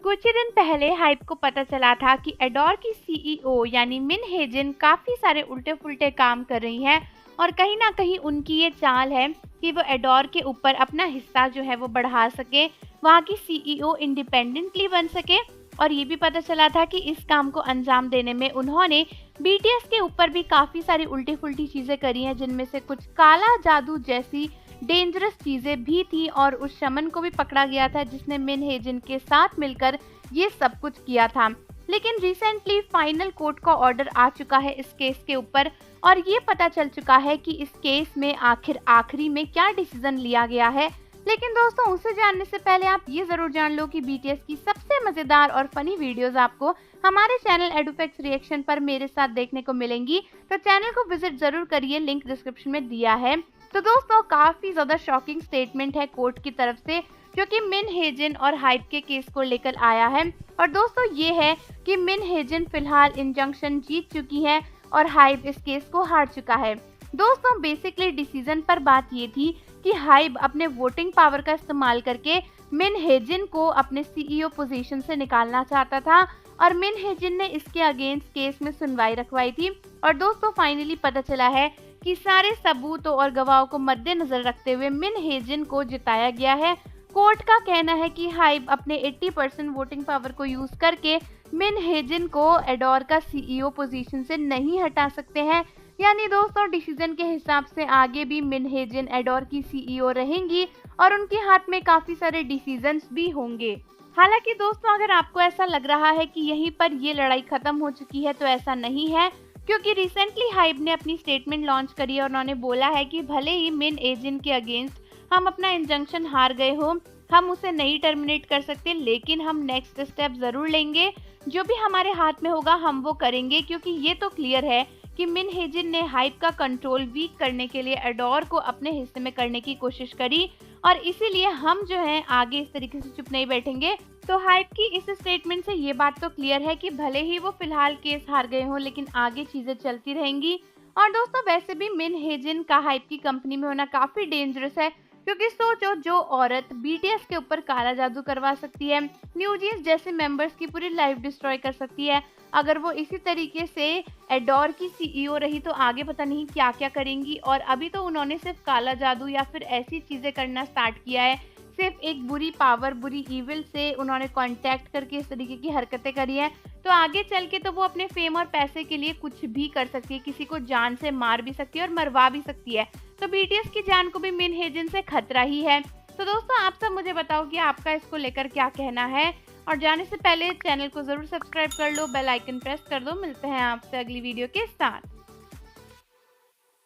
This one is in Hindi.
कुछ ही दिन पहले हाइप को पता चला था कि एडोर की सीईओ यानी मिन हेजिन काफी सारे उल्टे फुल्टे काम कर रही हैं और कहीं ना कहीं उनकी ये चाल है कि वो एडोर के ऊपर अपना हिस्सा जो है वो बढ़ा सके, वहाँ की सीईओ इंडिपेंडेंटली बन सके। और ये भी पता चला था कि इस काम को अंजाम देने में उन्होंने बीटीएस के ऊपर भी काफी सारी उल्टी फुल्टी चीजें करी हैं, जिनमें से कुछ काला जादू जैसी डेंजरस चीजें भी थी। और उस शमन को भी पकड़ा गया था जिसने मिन हेजिन के साथ मिलकर ये सब कुछ किया था। लेकिन रिसेंटली फाइनल कोर्ट का ऑर्डर आ चुका है इस केस के ऊपर और ये पता चल चुका है कि इस केस में आखिर आखिरी में क्या डिसीजन लिया गया है। लेकिन दोस्तों, उसे जानने से पहले आप ये जरूर जान लो कि बीटीएस की सबसे मजेदार और फनी वीडियोस आपको हमारे चैनल एडुफैक्ट्स रिएक्शन पर मेरे साथ देखने को मिलेंगी, तो चैनल को विजिट जरूर करिए, लिंक डिस्क्रिप्शन में दिया है। तो दोस्तों, काफी ज्यादा शॉकिंग स्टेटमेंट है कोर्ट की तरफ से जो कि मिन हेजिन और हाइप के केस को लेकर आया है। और दोस्तों, ये है कि मिन हेजिन फिलहाल इंजंक्शन जीत चुकी है और हाइप इस केस को हार चुका है। दोस्तों, बेसिकली डिसीजन पर बात ये थी कि हाइब अपने वोटिंग पावर का इस्तेमाल करके मिन हेजिन को अपने सीईओ पोजीशन से निकालना चाहता था और मिन हेजिन ने इसके अगेंस्ट केस में सुनवाई रखवाई थी। और दोस्तों, फाइनली पता चला है कि सारे सबूतों और गवाहों को मद्देनजर रखते हुए मिन हेजिन को जिताया गया है। कोर्ट का कहना है कि हाइब अपने 80% वोटिंग पावर को यूज करके मिन हेजिन को एडोर का सीईओ पोजीशन से नहीं हटा सकते हैं। यानी दोस्तों, डिसीजन के हिसाब से आगे भी मिन हेजिन एडोर की सीईओ रहेंगी और उनके हाथ में काफी सारे डिसीजंस भी होंगे। हालांकि दोस्तों, अगर आपको ऐसा लग रहा है कि यहीं पर ये लड़ाई खत्म हो चुकी है, तो ऐसा नहीं है, क्योंकि रिसेंटली हाइब ने अपनी स्टेटमेंट लॉन्च करी और उन्होंने बोला है कि भले ही मिन हेजिन के अगेंस्ट हम अपना इंजंक्शन हार गए हो, हम उसे नहीं टर्मिनेट कर सकते, लेकिन हम नेक्स्ट स्टेप जरूर लेंगे, जो भी हमारे हाथ में होगा हम वो करेंगे। क्योंकि ये तो क्लियर है कि मिन हेजिन ने हाइप का कंट्रोल वीक करने के लिए एडोर को अपने हिस्से में करने की कोशिश करी और इसीलिए हम जो है आगे इस तरीके से चुप नहीं बैठेंगे। तो हाइप की इस स्टेटमेंट से ये बात तो क्लियर है कि भले ही वो फिलहाल केस हार गए हों, लेकिन आगे चीजें चलती रहेंगी। और दोस्तों, वैसे भी मिन हेजिन का हाइप की कंपनी में होना काफी डेंजरस है, क्योंकि सोचो, जो औरत बीटीएस के ऊपर काला जादू करवा सकती है, न्यूजीन्स जैसे मेंबर्स की पूरी लाइफ डिस्ट्रॉय कर सकती है, अगर वो इसी तरीके से एडोर की सीईओ रही तो आगे पता नहीं क्या क्या करेंगी। और अभी तो उन्होंने सिर्फ काला जादू या फिर ऐसी चीजें करना स्टार्ट किया है, सिर्फ एक बुरी पावर, बुरी इविल से उन्होंने कांटेक्ट करके इस तरीके की हरकतें करी है। तो आगे चल के तो वो अपने फेम और पैसे के लिए कुछ भी कर सकती है, किसी को जान से मार भी सकती है और मरवा भी सकती है। तो बीटीएस की जान को भी मिन हेजिन से खतरा ही है। तो दोस्तों, आप सब मुझे बताओ कि आपका इसको लेकर क्या कहना है, और जाने से पहले चैनल को जरूर सब्सक्राइब कर लो, बेल आइकन प्रेस कर दो। मिलते हैं आपसे अगली वीडियो के साथ।